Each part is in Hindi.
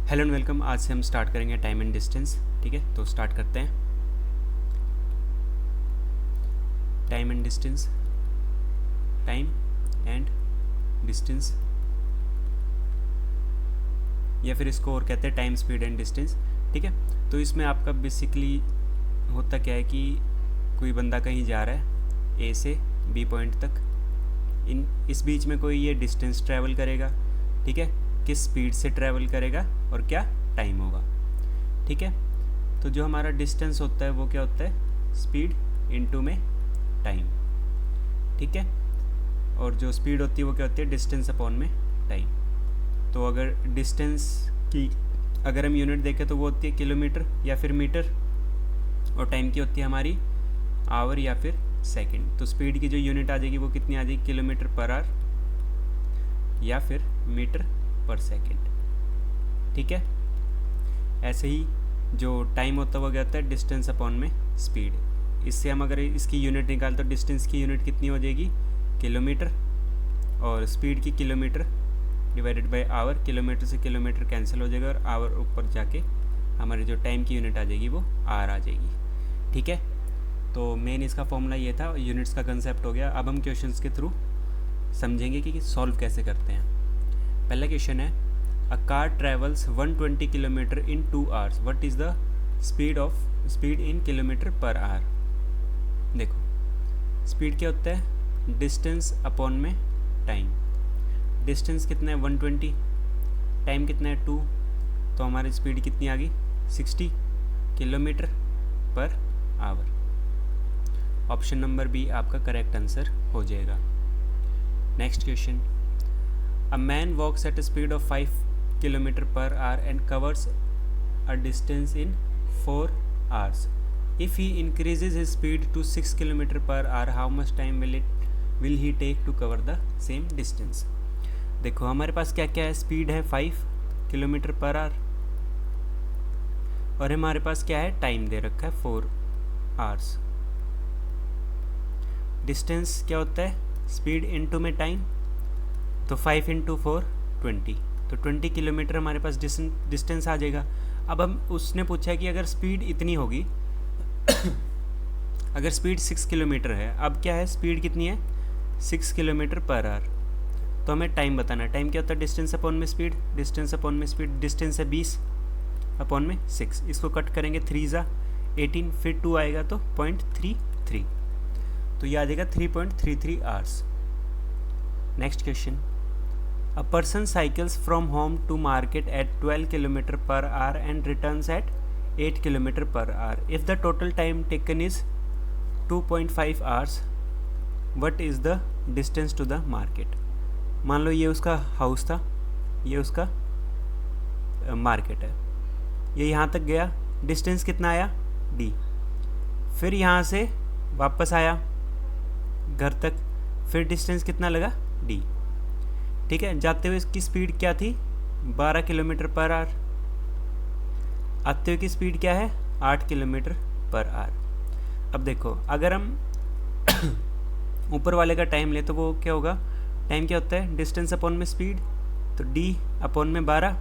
Hello and welcome. आज से हम स्टार्ट करेंगे टाइम एंड डिस्टेंस। ठीक है, तो स्टार्ट करते हैं। Time and distance, time and distance, या फिर इसको और कहते हैं टाइम, स्पीड एंड डिस्टेंस। ठीक है, तो इसमें आपका बेसिकली होता क्या है कि कोई बंदा कहीं जा रहा है ए से बी पॉइंट तक, इस बीच में कोई ये डिस्टेंस ट्रैवल करेगा। ठीक है, किस स्पीड से ट्रैवल करेगा और क्या टाइम होगा। ठीक है, तो जो हमारा डिस्टेंस होता है वो क्या होता है, स्पीड इनटू में टाइम। ठीक है, और जो स्पीड होती है वो क्या होती है, डिस्टेंस अपॉन में टाइम। तो अगर डिस्टेंस की अगर हम यूनिट देखें तो वो होती है किलोमीटर या फिर मीटर, और टाइम की होती है हमारी आवर या फिर सेकंड। तो स्पीड की जो यूनिट आ जाएगी वो कितनी आ जाएगी, किलोमीटर पर आवर या फिर मीटर पर सेकंड। ठीक है, ऐसे ही जो टाइम होता है वो क्या होता है, डिस्टेंस अपॉन में स्पीड। इससे हम अगर इसकी यूनिट निकाल तो डिस्टेंस की यूनिट कितनी हो जाएगी, किलोमीटर, और स्पीड की kilometre divided by hour. Kilometre से किलोमीटर कैंसिल हो जाएगा और आवर ऊपर जाके हमारी जो टाइम की यूनिट आ जाएगी वो आर आ जाएगी। ठीक है, तो मेन इसका फॉर्मूला ये था, यूनिट्स का कंसेप्ट हो गया। अब हम क्वेश्चंस के थ्रू समझेंगे कि सॉल्व कैसे करते हैं। पहला क्वेश्चन है, a car travels 120 kilometre in 2 hours, what is the speed in kilometre per our. देखो स्पीड क्या होता है, डिस्टेंस अपॉन में टाइम। डिस्टेंस कितना है 120, टाइम कितना है 2, तो हमारी स्पीड कितनी आ गई 60 kilometre per hour. Option number B आपका करेक्ट आंसर हो जाएगा। Next question, a man walks at a speed of 5 kilometre per hour and covers a distance in 4 hours. If he increases his speed to 6 kilometre per hour, how much time will he take to cover the same distance. देखो हमारे पास क्या क्या है, स्पीड है 5 किलोमीटर पर आवर, और हमारे पास क्या है, टाइम दे रखा है 4 आवर्स। डिस्टेंस क्या होता है, स्पीड इनटू में टाइम, तो 5 इंटू 4 20, तो 20 किलोमीटर हमारे पास डिस्टेंस आ जाएगा। अब हम उसने पूछा है कि अगर स्पीड इतनी होगी अगर स्पीड 6 किलोमीटर है, अब क्या है, स्पीड कितनी है 6 किलोमीटर पर आवर, तो हमें टाइम बताना है। टाइम क्या होता है, डिस्टेंस अपॉन में स्पीड, डिस्टेंस अपॉन में स्पीड, डिस्टेंस है 20 अपॉन में 6, इसको कट करेंगे 3 ज़ा 18, फिर 2 आएगा तो 0.33, तो ये आ जाएगा 3.33 hours. Next question, a person cycles from home to market at 12 kilometre per hour and returns at 8 kilometre per hour. If the total time taken is 2.5 hours, what is the distance to the market. मान लो ये उसका हाउस था, ये उसका मार्केट है, ये यहाँ तक गया, डिस्टेंस कितना आया d, फिर यहाँ से वापस आया घर तक, फिर डिस्टेंस कितना लगा d। ठीक है, जाते हुए इसकी स्पीड क्या थी 12 किलोमीटर पर आवर, आते हुए की स्पीड क्या है 8 किलोमीटर पर आवर। अब देखो अगर हम ऊपर वाले का टाइम ले तो वो क्या होगा, टाइम क्या होता है, डिस्टेंस अपॉन में स्पीड, तो d अपॉन में 12।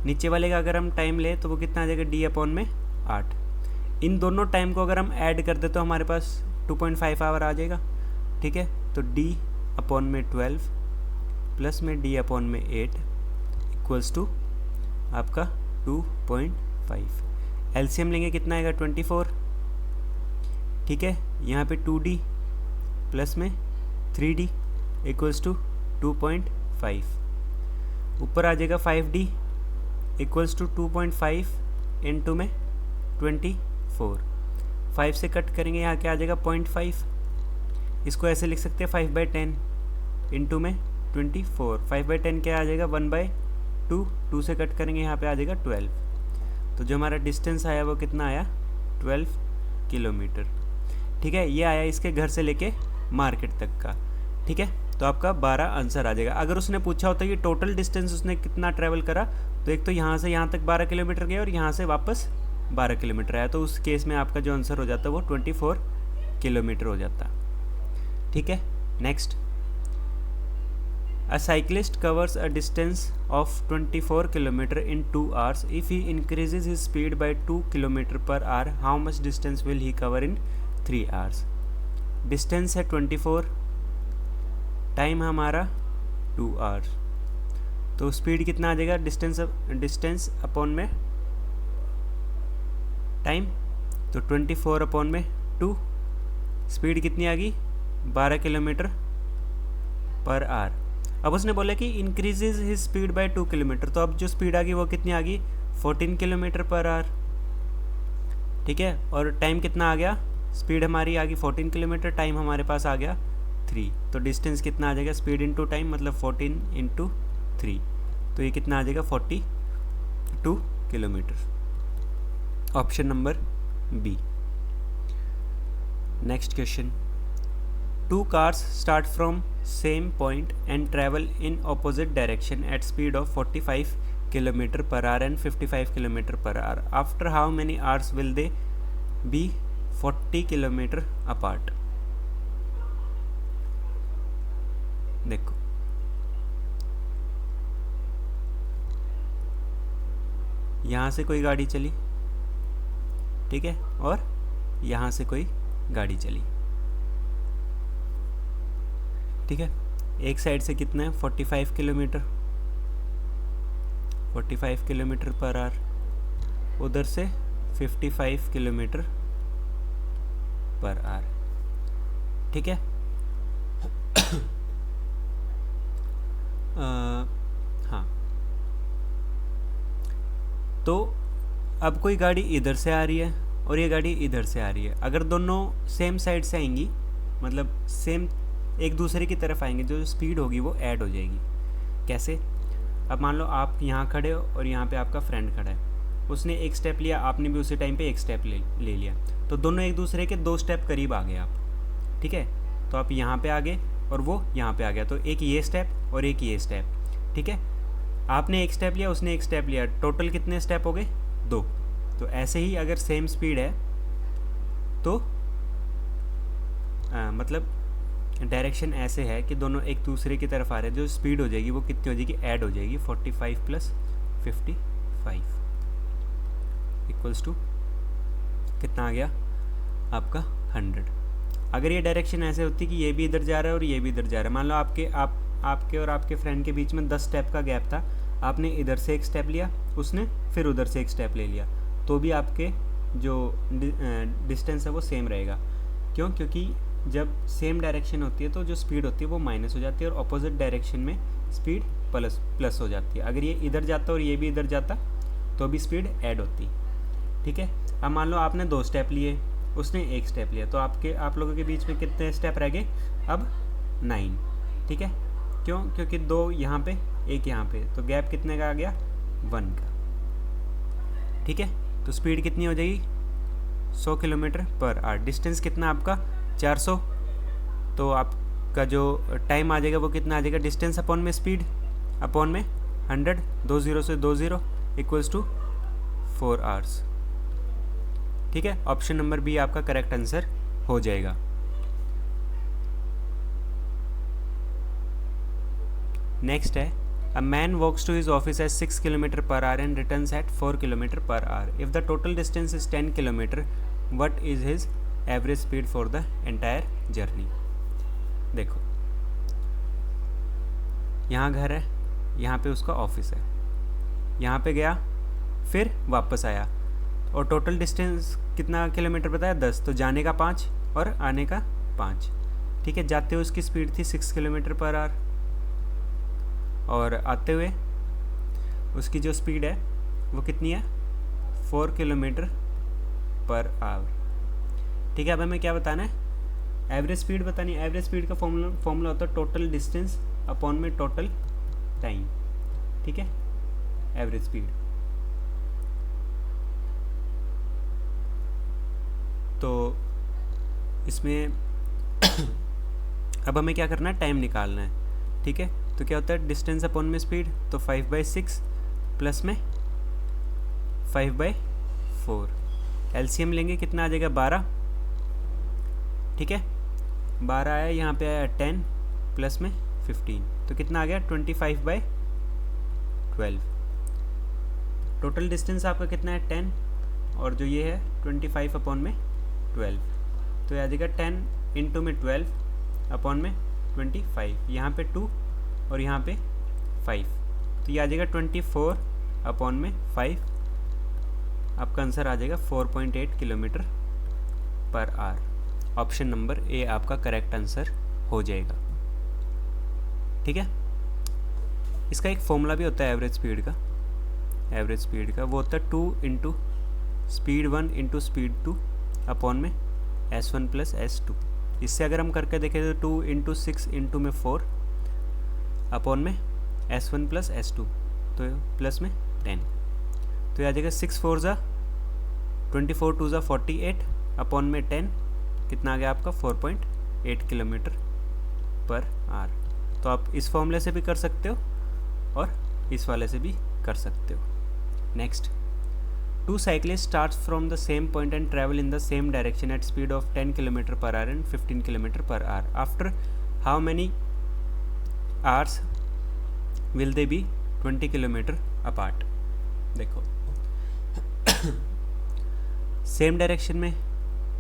नीचे वाले का अगर हम टाइम ले तो वो कितना आ जाएगा, d अपॉन में 8। इन दोनों टाइम को अगर हम ऐड कर दे तो हमारे पास 2.5 आवर आ जाएगा। ठीक है, तो d अपॉन में 12 प्लस में d अपॉन में 8 इक्वल्स टू आपका 2.5। एलसीएम लेंगे कितना आएगा 24। ठीक है, यहाँ पे 2d प्लस में 3d इक्वल्स टू 2.5, ऊपर आ जाएगा 5d इक्वल्स टू 2.5 इंटू में 24। 5 से कट करेंगे, यहाँ क्या आ जाएगा 0.5, इसको ऐसे लिख सकते हैं 5/10 इंटू में 24। 5/10 क्या आ जाएगा 1/2, 2 से कट करेंगे, यहाँ पे आ जाएगा 12। तो जो हमारा डिस्टेंस आया वो कितना आया 12 किलोमीटर। ठीक है, ये आया इसके घर से लेके मार्केट तक का। ठीक है, तो आपका 12 आंसर आ जाएगा। अगर उसने पूछा होता कि टोटल डिस्टेंस उसने कितना ट्रैवल करा, तो एक तो यहाँ से यहाँ तक 12 किलोमीटर गया और यहाँ से वापस 12 किलोमीटर आया, तो उस केस में आपका जो आंसर हो जाता वो 24 किलोमीटर हो जाता। ठीक है, next A cyclist covers a distance of 24 km in 2 hours. If he increases his speed by 2 km per hour, how much distance will he cover in 3 hours? Distance है 24, टाइम हमारा 2 आवर्स, तो स्पीड कितना आ जाएगा? डिस्टेंस अपॉन में टाइम, तो 24 अपॉन में 2, स्पीड कितनी आ गई? 12 किलोमीटर पर आवर। अब उसने बोला कि increases his speed bye 2 kilometre, तो अब जो स्पीड आ गई वो कितनी आ गई? 14 किलोमीटर पर आवर, ठीक है। और टाइम कितना आ गया? स्पीड हमारी आ गई 14 किलोमीटर, टाइम हमारे पास आ गया 3, तो डिस्टेंस कितना आ जाएगा? स्पीड इंटू टाइम मतलब 14 इंटू 3, तो ये कितना आ जाएगा? 42 kilometre. Option number B. Next question, 2 cars start from same point and travel in opposite direction at speed of 45 km per hour and 55 km per hour. After how many hours will they be 40 km apart? देखो, यहाँ से कोई गाड़ी चली, ठीक है, और यहाँ से कोई गाड़ी चली, ठीक है। एक साइड से कितना है? 45 किलोमीटर, 45 किलोमीटर पर आवर, उधर से 55 किलोमीटर पर आवर, ठीक है। हाँ, तो अब कोई गाड़ी इधर से आ रही है और ये गाड़ी इधर से आ रही है, अगर दोनों सेम साइड से आएंगी, मतलब सेम एक दूसरे की तरफ आएंगे, जो स्पीड होगी वो ऐड हो जाएगी। कैसे? अब मान लो आप यहाँ खड़े हो और यहाँ पे आपका फ्रेंड खड़ा है, उसने एक स्टेप लिया, आपने भी उसी टाइम पे एक स्टेप ले लिया, तो दोनों एक दूसरे के 2 स्टेप करीब आ गए आप, ठीक है। तो आप यहाँ पे आ गए और वो यहाँ पे आ गया, तो एक ये स्टेप और एक ये स्टेप, ठीक है। आपने एक स्टेप लिया, उसने एक स्टेप लिया, टोटल कितने स्टेप हो गए? 2। तो ऐसे ही अगर सेम स्पीड है तो मतलब डायरेक्शन ऐसे है कि दोनों एक दूसरे की तरफ आ रहे हैं, जो स्पीड हो जाएगी वो कितनी हो जाएगी? ऐड हो जाएगी। 45 + 55 इक्वल्स टू कितना आ गया आपका? 100। अगर ये डायरेक्शन ऐसे होती कि ये भी इधर जा रहा है और ये भी इधर जा रहा है, मान लो आपके और आपके फ्रेंड के बीच में 10 स्टेप का गैप था, आपने इधर से एक स्टेप लिया, उसने फिर उधर से एक स्टेप ले लिया, तो भी आपके जो डिस्टेंस है वो सेम रहेगा। क्यों? क्योंकि जब सेम डायरेक्शन होती है तो जो स्पीड होती है वो माइनस हो जाती है और अपोजिट डायरेक्शन में स्पीड प्लस हो जाती है। अगर ये इधर जाता और ये भी इधर जाता तो भी स्पीड ऐड होती, ठीक है। अब मान लो आपने 2 स्टेप लिए, उसने एक स्टेप लिया, तो आप लोगों के बीच में कितने स्टेप रह गए? अब 9, ठीक है। क्यों? क्योंकि 2 यहाँ पे, 1 यहाँ पे, तो गैप कितने का आ गया? 1 का, ठीक है। तो स्पीड कितनी हो जाएगी? 100 किलोमीटर पर आवर। डिस्टेंस कितना आपका? 400, तो आपका जो टाइम आ जाएगा वो कितना आ जाएगा? डिस्टेंस अपॉन में स्पीड अपॉन में 100, 2 0 से 2 0 इक्वल्स टू 4 आवर्स, ठीक है। ऑप्शन नंबर बी आपका करेक्ट आंसर हो जाएगा। नेक्स्ट है, a man walks to his office at 6 kilometre per hour and returns at 4 kilometre per hour. If the total distance is 10 kilometre, what is his average speed for the entire journey? देखो, यहाँ घर है, यहाँ पे उसका ऑफिस है, यहाँ पे गया फिर वापस आया, और टोटल डिस्टेंस कितना किलोमीटर बताया? 10, तो जाने का 5 और आने का 5, ठीक है। जाते हुए उसकी स्पीड थी 6 किलोमीटर पर आवर, और आते हुए उसकी जो स्पीड है वो कितनी है? 4 किलोमीटर पर आवर, ठीक है। अब हमें क्या बताना है? एवरेज स्पीड बतानी है। एवरेज स्पीड का फॉर्मूला होता है टोटल डिस्टेंस अपॉन में टोटल टाइम, ठीक है, एवरेज स्पीड। तो इसमें अब हमें क्या करना है? टाइम निकालना है, ठीक है। तो क्या होता है? डिस्टेंस अपॉन में स्पीड, तो 5/6 प्लस में 5/4, एलसीएम लेंगे कितना आ जाएगा? 12, ठीक है। 12 आया, यहाँ पे आया 10 प्लस में 15, तो कितना आ गया 25/12। टोटल डिस्टेंस आपका कितना है 10, और जो ये है 25/12, तो ये आ जाएगा 10 इंटू में 12 अपॉन में 25, यहाँ पे 2 और यहाँ पे 5, तो ये आ जाएगा 24/5। आपका आंसर आ जाएगा 4.8 kilometre per hour. Option number A आपका करेक्ट आंसर हो जाएगा। ठीक है, इसका एक फॉर्मूला भी होता है एवरेज स्पीड का, वो होता है 2 into speed 1 into speed 2 upon में S1 प्लस S2। इससे अगर हम करके देखें तो 2 इंटू 6 इंटू में 4 अपॉन में S1 प्लस S2, तो प्लस में 10, तो ये आ जाएगा 6 4 ज़ा 24 2 ज़ा 48 अपॉन में 10, कितना आ गया आपका 4.8 किलोमीटर पर आवर। तो आप इस फॉर्मूले से भी कर सकते हो और इस वाले से भी कर सकते हो। Next, 2 cyclists starts from the same point and travel in the same direction at speed of 10 km per hour and 15 km per hour. After how many hours will they be 20 km apart? देखो सेम डायरेक्शन में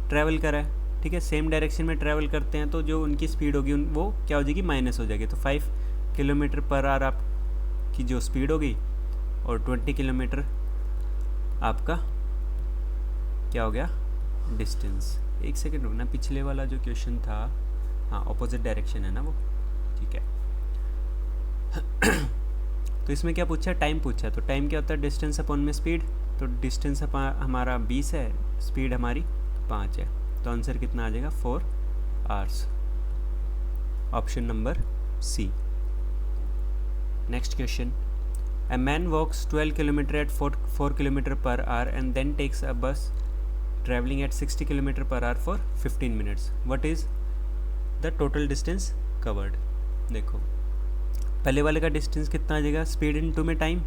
ट्रैवल करा है, ठीक है, सेम डायरेक्शन में ट्रैवल करते हैं तो जो उनकी स्पीड होगी वो क्या हो जाएगी, माइनस हो जाएगी। तो 5 किलोमीटर पर आवर आपकी जो स्पीड होगी और 20 किलोमीटर आपका क्या हो गया, डिस्टेंस। एक सेकेंड रुकना, पिछले वाला जो क्वेश्चन था, हाँ ऑपोजिट डायरेक्शन है ना वो, ठीक है। तो इसमें क्या पूछा, टाइम पूछा, तो टाइम क्या होता है, डिस्टेंस अपॉन में स्पीड। तो डिस्टेंस हमारा 20 है, स्पीड हमारी 5 है, तो आंसर कितना आ जाएगा 4 hours. Option number C. Next question, A man walks 12 km at 4 km per hour and then takes a bus traveling at 60 km per hour for 15 minutes. What is the total distance covered? देखो पहले वाले का डिस्टेंस कितना आ जाएगा, स्पीड इनटू में टाइम,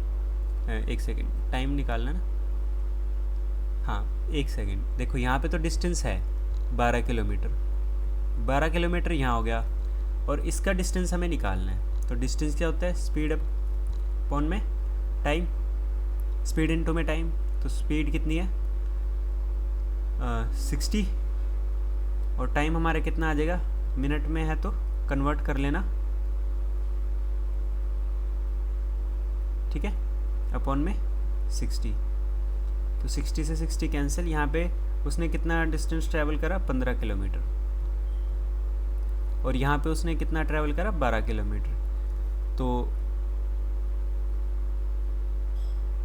एक सेकेंड टाइम निकालना ना, हाँ एक सेकेंड। देखो यहाँ पे तो डिस्टेंस है 12 किलोमीटर, 12 किलोमीटर यहाँ हो गया, और इसका डिस्टेंस हमें निकालना है। तो डिस्टेंस क्या होता है, स्पीड अपॉन में टाइम, स्पीड इनटू में टाइम। तो स्पीड कितनी है 60, और टाइम हमारा कितना आ जाएगा, मिनट में है तो कन्वर्ट कर लेना, ठीक है, अपॉन में 60। तो 60 से 60 कैंसिल, यहाँ पे उसने कितना डिस्टेंस ट्रैवल करा 15 किलोमीटर, और यहाँ पे उसने कितना ट्रैवल करा 12 किलोमीटर। तो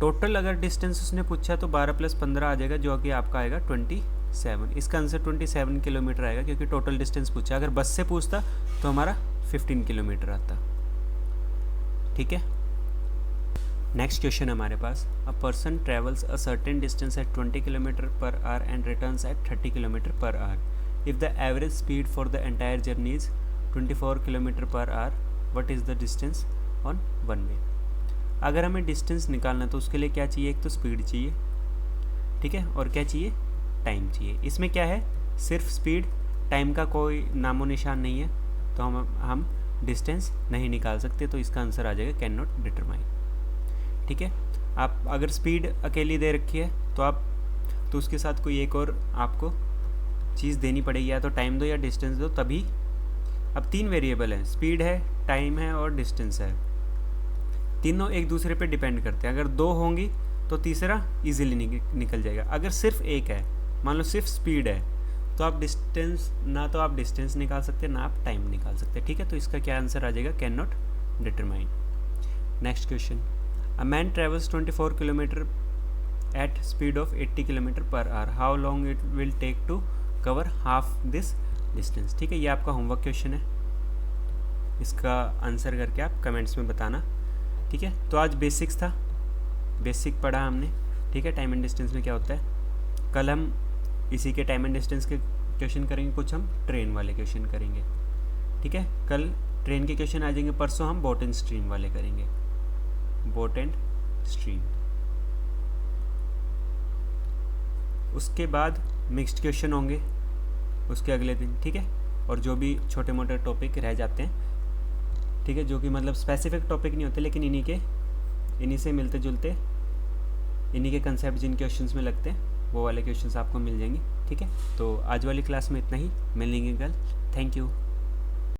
टोटल अगर डिस्टेंस उसने पूछा तो 12 + 15 आ जाएगा, जो कि आपका आएगा 27। इसका आंसर 27 किलोमीटर आएगा, क्योंकि टोटल डिस्टेंस पूछा। अगर बस से पूछता तो हमारा 15 किलोमीटर आता, ठीक है। नेक्स्ट क्वेश्चन हमारे पास, a person travels a certain distance at 20 km per hour and returns at 30 km per hour. If the average speed for the entire journey is 24 km per hour, what is the distance on one way? अगर हमें डिस्टेंस निकालना तो उसके लिए क्या चाहिए, एक तो स्पीड चाहिए, ठीक है, और क्या चाहिए, टाइम चाहिए। इसमें क्या है, सिर्फ स्पीड, टाइम का कोई नामो निशान नहीं है, तो हम डिस्टेंस नहीं निकाल सकते। तो इसका आंसर आ जाएगा कैन नॉट डिटरमाइन, ठीक है। आप अगर स्पीड अकेली दे रखी है तो उसके साथ कोई एक और आपको चीज़ देनी पड़ेगी, या तो टाइम दो या डिस्टेंस दो, तभी। अब 3 वेरिएबल हैं, स्पीड है, टाइम है और डिस्टेंस है, तीनों एक दूसरे पे डिपेंड करते हैं। अगर 2 होंगी तो तीसरा इजीली निकल जाएगा। अगर सिर्फ एक है, मान लो सिर्फ स्पीड है, तो आप डिस्टेंस निकाल सकते, ना आप टाइम निकाल सकते, ठीक है। तो इसका क्या आंसर आ जाएगा, can not determine. Next question, a man travels 24 km at speed of 80 km per hour. How long it will take to cover half this distance, ठीक है। ये आपका होमवर्क क्वेश्चन है, इसका आंसर करके आप कमेंट्स में बताना, ठीक है। तो आज बेसिक्स था, बेसिक पढ़ा हमने, ठीक है, टाइम एंड डिस्टेंस में क्या होता है। कल हम इसी के टाइम एंड डिस्टेंस के क्वेश्चन करेंगे, कुछ हम ट्रेन वाले क्वेश्चन करेंगे, ठीक है। कल ट्रेन के क्वेश्चन आ जाएंगे, परसों हम बोट एंड स्ट्रीम वाले करेंगे, बोट एंड स्ट्रीम। उसके बाद मिक्स्ड क्वेश्चन होंगे उसके अगले दिन, ठीक है। और जो भी छोटे मोटे टॉपिक रह जाते हैं, ठीक है, जो कि मतलब स्पेसिफिक टॉपिक नहीं होते, लेकिन इन्हीं से मिलते जुलते, इन्हीं के कंसेप्ट जिन क्वेश्चंस में लगते हैं वो वाले क्वेश्चंस आपको मिल जाएंगे। ठीक है, तो आज वाली क्लास में इतना ही, मिलेंगे कल। Thank you.